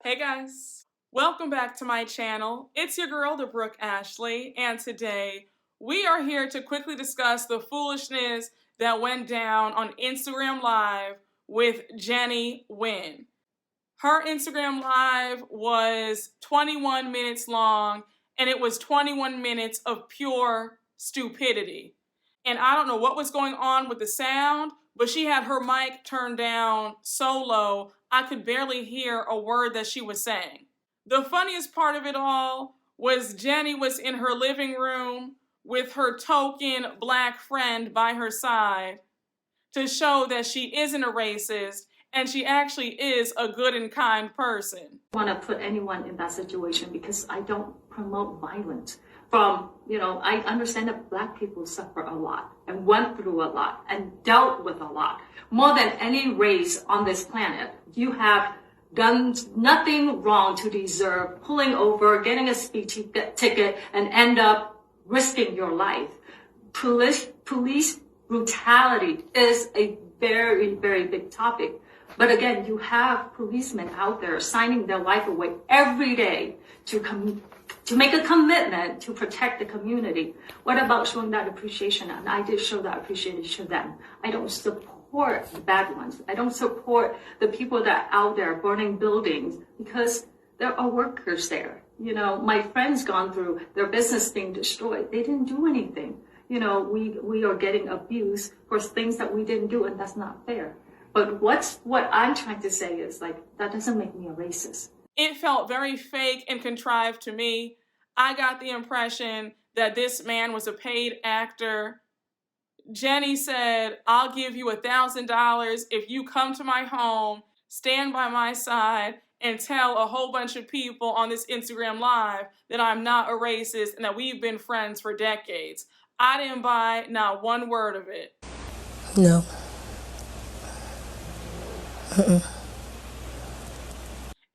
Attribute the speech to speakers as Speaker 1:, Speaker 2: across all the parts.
Speaker 1: Hey guys, welcome back to my channel. It's your girl, the Brooke Ashley, and today we are here to quickly discuss the foolishness that went down on Instagram Live with Jennie Nguyen. Her Instagram Live was 21 minutes long, and it was 21 minutes of pure stupidity. And I don't know what was going on with the sound, but she had her mic turned down so low, I could barely hear a word that she was saying. The funniest part of it all was Jennie was in her living room with her token black friend by her side to show that she isn't a racist and she actually is a good and kind person.
Speaker 2: I don't want to put anyone in that situation because I don't promote violence. I understand that Black people suffer a lot and went through a lot and dealt with a lot. More than any race on this planet, you have done nothing wrong to deserve pulling over, getting a speed ticket, and end up risking your life. Police brutality is a very, very big topic. But again, you have policemen out there signing their life away every day to make a commitment to protect the community. What about showing that appreciation? And I did show that appreciation then. I don't support the bad ones. I don't support the people that are out there burning buildings because there are workers there. My friends gone through their business being destroyed. They didn't do anything. We are getting abused for things that we didn't do, and that's not fair. But what I'm trying to say is, that doesn't make me a racist.
Speaker 1: It felt very fake and contrived to me. I got the impression that this man was a paid actor. Jennie said, I'll give you $1,000 if you come to my home, stand by my side, and tell a whole bunch of people on this Instagram Live that I'm not a racist and that we've been friends for decades. I didn't buy not one word of it.
Speaker 3: No.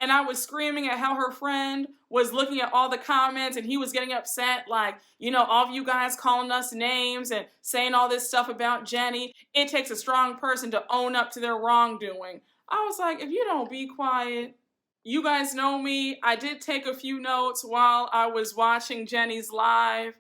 Speaker 1: And I was screaming at how her friend was looking at all the comments and he was getting upset, all of you guys calling us names and saying all this stuff about Jennie. It takes a strong person to own up to their wrongdoing. I was like, if you don't be quiet. You guys know me. I did take a few notes while I was watching Jennie's live.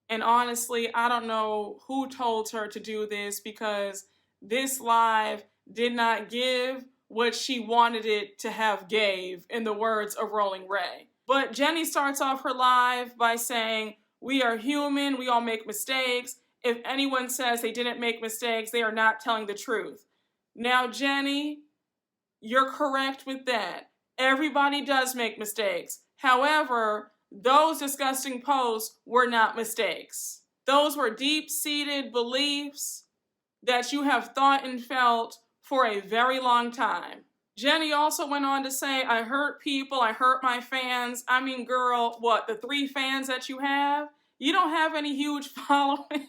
Speaker 1: And honestly, I don't know who told her to do this because this live did not give what she wanted it to have gave, in the words of Rolling Ray. But Jennie starts off her live by saying, we are human, we all make mistakes. If anyone says they didn't make mistakes, they are not telling the truth. Now, Jennie, you're correct with that. Everybody does make mistakes. However, those disgusting posts were not mistakes. Those were deep-seated beliefs that you have thought and felt for a very long time. Jennie also went on to say, I hurt people, I hurt my fans. I mean, girl, what, the 3 fans that you have? You don't have any huge following.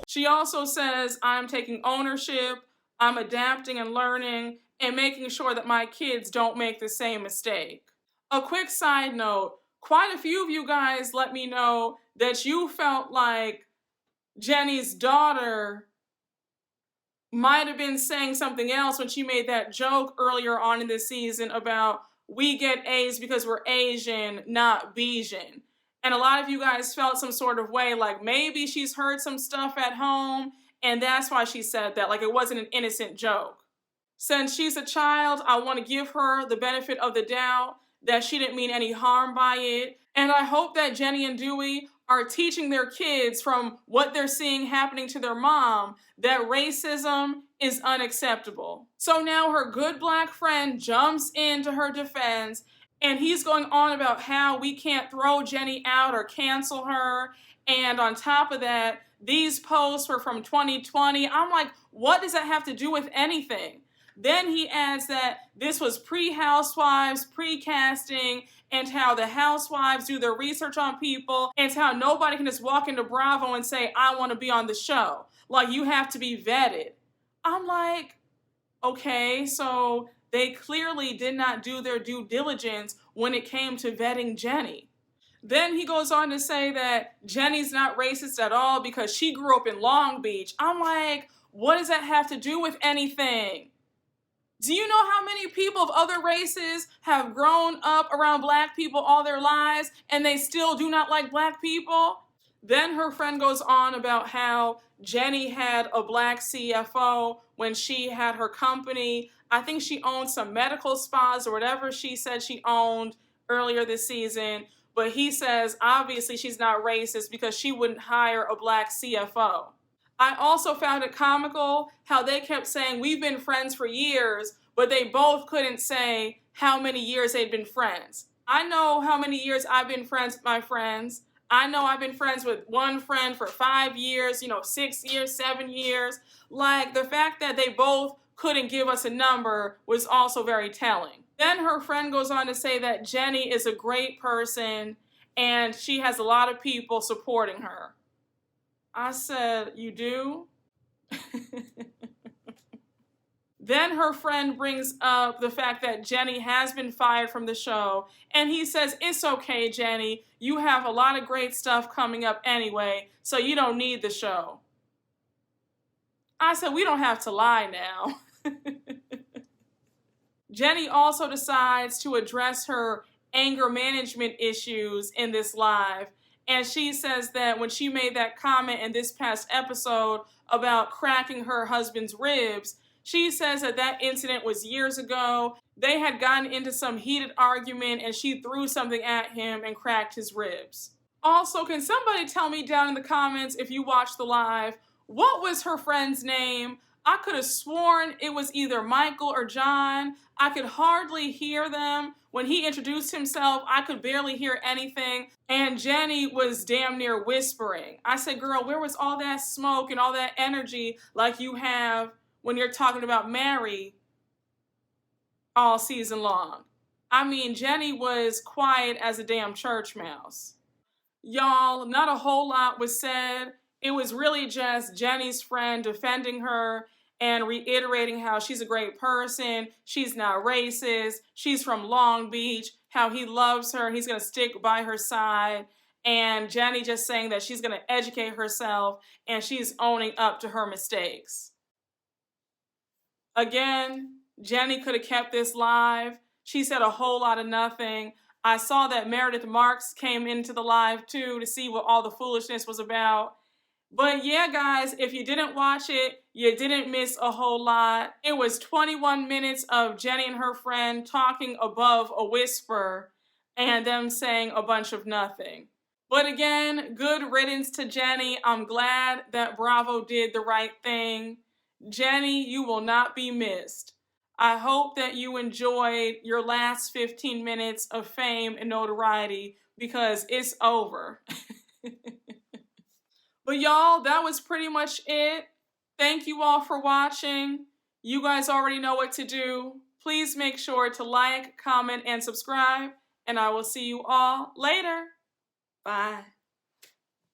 Speaker 1: She also says, I'm taking ownership, I'm adapting and learning, and making sure that my kids don't make the same mistake. A quick side note, quite a few of you guys let me know that you felt like Jennie's daughter might have been saying something else when she made that joke earlier on in this season about we get A's because we're Asian, not Bijan. And a lot of you guys felt some sort of way, like maybe she's heard some stuff at home and that's why she said that, like it wasn't an innocent joke. Since she's a child, I want to give her the benefit of the doubt that she didn't mean any harm by it. And I hope that Jennie and Dewey are teaching their kids from what they're seeing happening to their mom that racism is unacceptable. So now her good Black friend jumps into her defense and he's going on about how we can't throw Jennie out or cancel her. And on top of that, these posts were from 2020. I'm like, what does that have to do with anything? Then he adds that this was pre-Housewives, pre-casting, and how the Housewives do their research on people, and how nobody can just walk into Bravo and say, I want to be on the show. Like, you have to be vetted. I'm like, okay, so they clearly did not do their due diligence when it came to vetting Jennie. Then he goes on to say that Jennie's not racist at all because she grew up in Long Beach. I'm like, what does that have to do with anything? Do you know how many people of other races have grown up around black people all their lives and they still do not like black people? Then her friend goes on about how Jennie had a black CFO when she had her company. I think she owned some medical spas or whatever she said she owned earlier this season. But he says, obviously, she's not racist because she wouldn't hire a black CFO. I also found it comical how they kept saying, we've been friends for years, but they both couldn't say how many years they'd been friends. I know how many years I've been friends with my friends. I know I've been friends with one friend for 5 years, 6 years, 7 years. Like, the fact that they both couldn't give us a number was also very telling. Then her friend goes on to say that Jennie is a great person and she has a lot of people supporting her. I said, you do? Then her friend brings up the fact that Jennie has been fired from the show, and he says, it's okay, Jennie. You have a lot of great stuff coming up anyway, so you don't need the show. I said, we don't have to lie now. Jennie also decides to address her anger management issues in this live. And she says that when she made that comment in this past episode about cracking her husband's ribs, she says that that incident was years ago. They had gotten into some heated argument and she threw something at him and cracked his ribs. Also, can somebody tell me down in the comments if you watched the live, what was her friend's name? I could have sworn it was either Michael or John. I could hardly hear them. When he introduced himself, I could barely hear anything. And Jennie was damn near whispering. I said, girl, where was all that smoke and all that energy like you have when you're talking about Mary all season long? I mean, Jennie was quiet as a damn church mouse. Y'all, not a whole lot was said. It was really just Jennie's friend defending her and reiterating how she's a great person, she's not racist, she's from Long Beach, how he loves her, he's going to stick by her side, and Jennie just saying that she's going to educate herself and she's owning up to her mistakes. Again, Jennie could have kept this live. She said a whole lot of nothing. I saw that Meredith Marks came into the live too to see what all the foolishness was about. But yeah, guys, if you didn't watch it, you didn't miss a whole lot. It was 21 minutes of Jennie and her friend talking above a whisper and them saying a bunch of nothing. But again, good riddance to Jennie. I'm glad that Bravo did the right thing. Jennie, you will not be missed. I hope that you enjoyed your last 15 minutes of fame and notoriety because it's over. But y'all, that was pretty much it. Thank you all for watching. You guys already know what to do. Please make sure to like, comment, and subscribe. And I will see you all later. Bye.